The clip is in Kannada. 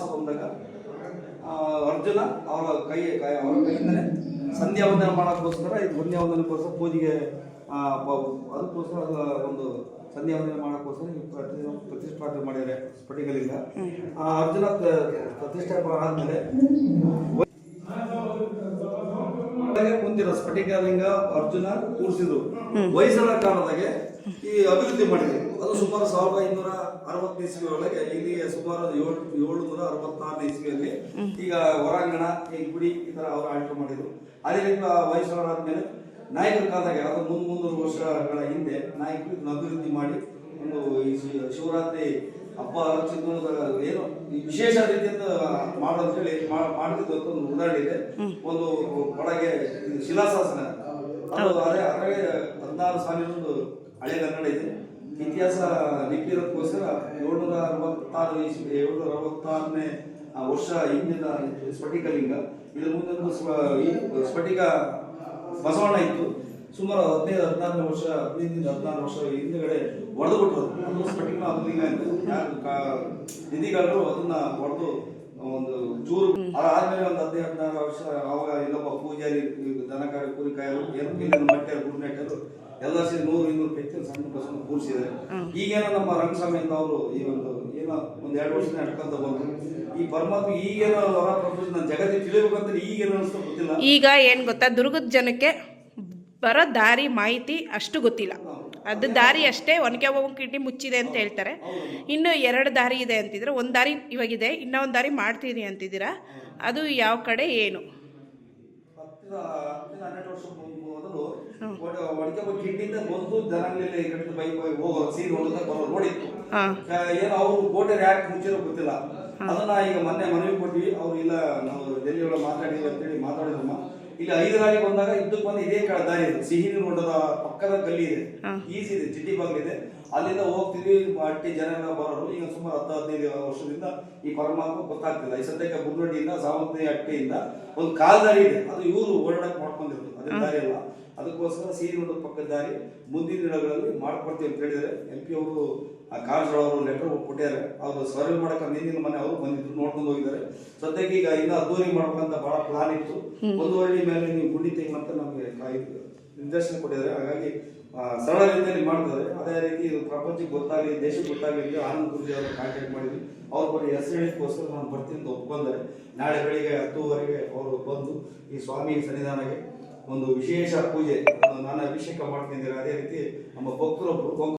ವನವಾಸ ಬಂದಾಗ ಅರ್ಜುನ ಅವರ ಕೈಯಿಂದಲೇ ಸಂಧ್ಯಾವಂದನೆ ಮಾಡೋಕ್ಕೋಸ್ಕರ ಇದು ಸಂಧ್ಯಾವಂದನೆಗೋಸ್ಕರ ಪೂಜೆಗೆ ಅದಕ್ಕೋಸ್ಕರ ಒಂದು ಸಂಧ್ಯಾವಂದನೆ ಮಾಡೋಕ್ಕೋಸ್ಕರ ಪ್ರತಿಷ್ಠಾಪನೆ ಮಾಡಿದ್ದಾರೆ ಸ್ಫಟಿಕಲಿಂಗ. ಅರ್ಜುನ ಪ್ರತಿಷ್ಠಾಪನೆ ಆದಮೇಲೆ ಕುಂತಿರೋ ಸ್ಫಟಿಕಲಿಂಗ ಅರ್ಜುನ ಕೂರಿಸಿದ್ರು. ಹೊಯ್ಸಳ ಕಾಲದಾಗೆ ಈ ಅಭಿವೃದ್ಧಿ ಮಾಡಿದ್ರು. ಅದು ಸುಮಾರು 1560 ಇಸ್ವಿ ಒಳಗೆ ಇಲ್ಲಿಗೆ ಸುಮಾರು 764 ಇಸ್ವಿಯಲ್ಲಿ ಈಗ ಹೊರಾಂಗಣ ಈ ಗುಡಿ ಈ ತರ ಅವರು ಆಳ್ಕೆ ಮಾಡಿದ್ರು. ಅದೇ ರೀತಿ ಹೊಯ್ಸಳರಾದ್ಮೇಲೆ ನಾಯಕರ ಕಾಲದಾಗೆ ಅದು 300 ವರ್ಷಗಳ ಹಿಂದೆ ನಾಯಕರು ಇದನ್ನ ಅಭಿವೃದ್ಧಿ ಮಾಡಿ ಒಂದು ಈ ಶಿವರಾತ್ರಿ ಹಬ್ಬ ಏನು ವಿಶೇಷ ರೀತಿಯಿಂದ ಮಾಡೋದು ಹೇಳಿ ಮಾಡಿದ್ದು ಒಂದು ಉದಾಹರಣೆ ಇದೆ. ಒಂದು ಒಳಗೆ ಶಿಲಾಶಾಸನ ಅದು ಅದೇ ಅದರಾಗೆ 16 ಸಾಲಿನೊಂದು ಹಳೆ ಕನ್ನಡ ಇದೆ. ಇತಿಹಾಸ ಲಿಪಿ ಇರೋದಕ್ಕೋಸ್ಕರ 766ನೇ ವರ್ಷ ಹಿಂದಿನ ಸ್ಫಟಿಕಲಿಂಗ. ಇದ್ರ ಮುಂದೆ ಸ್ಫಟಿಕ ಬಸವಣ್ಣ ಇತ್ತು. ಸುಮಾರು 15-16 ವರ್ಷ 15-16 ವರ್ಷ ಹಿಂದುಗಡೆ ಹೊಡೆದು ಬಿಟ್ಟರು. ಅದು ಸ್ಫಟಿಕ ಅದುಲಿಂಗ ಅಂತ ನಿಧಿಗಾರರು ಅದನ್ನ ಹೊಡೆದು ಒಂದು ಚೂರು ಅದಾದ್ಮೇಲೆ ಒಂದು 15-16 ವರ್ಷ ಅವಾಗ ಇಲ್ಲೊಬ್ಬ ಪೂಜಾರಿ ದನಕಾರ ಕೂಲಿಕಾಯರು ಏನು ಮಟ್ಟರು ಗುರುನಾಟರು ಎಲ್ಲ ಸೇರಿ 100-200 ಪೈಕಿ ಸಣ್ಣ ಬಸವನ್ನ ಕೂರಿಸಿದ್ದಾರೆ. ಈಗೇನೋ ನಮ್ಮ ರಂಗಸ್ವಾಮಿ ಅಂತ ಅವರು ಈ ಒಂದು ಏನೋ ಒಂದು 2 ವರ್ಷ ನಡ್ಕೊಂತ ಬಂದ್ರು. ಈ ಪರಮಾತ್ಮ ಈಗೇನೋ ಹೊರ ಪ್ರಪಂಚ ನನ್ನ ಜಗತ್ತಿಗೆ ತಿಳಿಬೇಕಂತ ಈಗೇನು ಅನಿಸ್ತಾ ಗೊತ್ತಿಲ್ಲ. ಈಗ ಏನು ಗೊತ್ತಾ, ದುರ್ಗದ ಜನಕ್ಕೆ ಬರೋ ದಾರಿ ಮಾಹಿತಿ ಅಷ್ಟು ಗೊತ್ತಿಲ್ಲ. ಅದು ದಾರಿ ಅಷ್ಟೇ, ಒನಕೆ ಓಬವ್ವನ ಕಿಂಡಿ ಮುಚ್ಚಿದೆ ಅಂತ ಹೇಳ್ತಾರೆ. ಇನ್ನು 2 ದಾರಿ ಇದೆ ಅಂತಿದ್ರೆ, ಒಂದು ದಾರಿ ಇವಾಗಿದೆ, ಇನ್ನೊಂದು ದಾರಿ ಮಾಡ್ತೀನಿ ಅಂತಿದ್ದೀರಾ. ಅದು ಯಾವ ಕಡೆ ಏನು? 10-12 ವರ್ಷ ಮೊದಲು ಒನಕೆ ಓಬವ್ವನ ಕಿಂಡಿಯಿಂದ ಬಂದು ಜನಾಂಗದಲ್ಲಿ ಕಟ್ಟಿದ ಬೈಕ್ ಹೋಗೋ ಸೀರೆ ಹೊಡೆದ ಬರೋ ನೋಡಿತ್ತು. ಏನೋ ಅವರು ಕೋಟೆ ಯಾಕೆ ಮುಚ್ಚಿರೋ ಗೊತ್ತಿಲ್ಲ. ಅದನ್ನ ಈಗ ಮೊನ್ನೆ ಮನವಿ ಕೊಟ್ಟಿವಿ. ಅವ್ರು ಇಲ್ಲ ನಾವು ಡೆಲ್ಲಿ ಒಳಗೆ ಮಾತಾಡಿದ್ವಿ ಅಂತೇಳಿ ಮಾತಾಡಿದ್ರಮ್ಮ. ಇಲ್ಲಿ 5 ದಾರಿ ಬಂದಾಗ ಇದ್ದಕ್ಕೆ ಬಂದು ಇದೇ ದಾರಿ ಇದೆ. ಸಿಹಿ ನೀರು ನೋಡೋದ ಪಕ್ಕದ ಗಲ್ಲಿ ಇದೆ, ಈಸಿ ಇದೆ, ಚಿಟ್ಟಿ ಬಾಗಿಲಿದೆ. ಅಲ್ಲಿಂದ ಹೋಗ್ತೀವಿ. ಅಟ್ಟಿ ಜನ ಬರೋರು ಈಗ ಸುಮಾರು 10-15 ವರ್ಷದಿಂದ ಈ ಪರಮಾತ್ಮ ಗೊತ್ತಾಗ್ತಿಲ್ಲ. ಈ ಸದ್ಯಕ್ಕೆ ಬುರ್ನಡಿಯಿಂದ ಸಾವಂತಿ ಅಟ್ಟಿಯಿಂದ ಒಂದು ಕಾಲ್ದಾರಿ ಇದೆ. ಅದು ಇವರು ಓಡಾಡಕ್ ಮಾಡ್ಕೊಂಡಿರೋದು, ಅದೇ ದಾರಿ ಅಲ್ಲ. ಅದಕ್ಕೋಸ್ಕರ ಸಿಹಿ ನೋಡೋದ ಪಕ್ಕದ ದಾರಿ ಮುಂದಿನ ದಿನಗಳಲ್ಲಿ ಮಾಡ್ಕೊಡ್ತೀವಿ ಅಂತ ಹೇಳಿದರೆ MP ಅವರು ಕಾರಜೋಳ ಅವರು ಲೆಟರ್ ಕೊಟ್ಟಿದ್ದಾರೆ. ಅವರು ಸರ್ವೆ ಮಾಡಕ್ಕೆ ನಿನ್ನಿನ ಮನೆ ಅವರು ಬಂದಿದ್ರು, ನೋಡ್ಕೊಂಡು ಹೋಗಿದ್ದಾರೆ. ಸದ್ಯಕ್ಕೆ ಈಗ ಇನ್ನೂ ಅದ್ದೂರಿ ಮಾಡ್ಬೇಕಂತ ಬಹಳ ಪ್ಲಾನ್ ಇತ್ತು. 1 ವರ್ಷ ಮೇಲೆ ನೀವು ಗುಂಡಿ ತೆಗೆಮಂತ ನಮಗೆ ನಿರ್ದೇಶನ ಕೊಟ್ಟಿದ್ದಾರೆ. ಹಾಗಾಗಿ ಸರಳ ರೀತಿಯಲ್ಲಿ ಮಾಡ್ತಾರೆ. ಅದೇ ರೀತಿ ಇದು ಪ್ರಪಂಚಕ್ಕೆ ಗೊತ್ತಾಗಲಿ, ದೇಶಕ್ಕೆ ಗೊತ್ತಾಗಲಿ ಅಂತ ಆನಂದ್ ಗುರುಜಿ ಅವರು ಕಾಂಟ್ಯಾಕ್ಟ್ ಮಾಡಿದ್ವಿ. ಅವ್ರ ಬರೀ ಹೆಸರು ಹೇಳಿದಕ್ಕೋಸ್ಕರ ನಾನು ಬರ್ತೀನಿ ಅಂತ ಒಪ್ಕೊಂಡಾರೆ. ನಾಳೆ ಬೆಳಿಗ್ಗೆ 10:00 ಅವರು ಬಂದು ಈ ಸ್ವಾಮಿ ಸನ್ನಿಧಾನಕ್ಕೆ ಒಂದು ವಿಶೇಷ ಪೂಜೆ ನಾನು ಅಭಿಷೇಕ ಮಾಡ್ತಿದ್ದೀರಾ. ಅದೇ ರೀತಿ ನಮ್ಮ ಭಕ್ತರೊಬ್ಬರು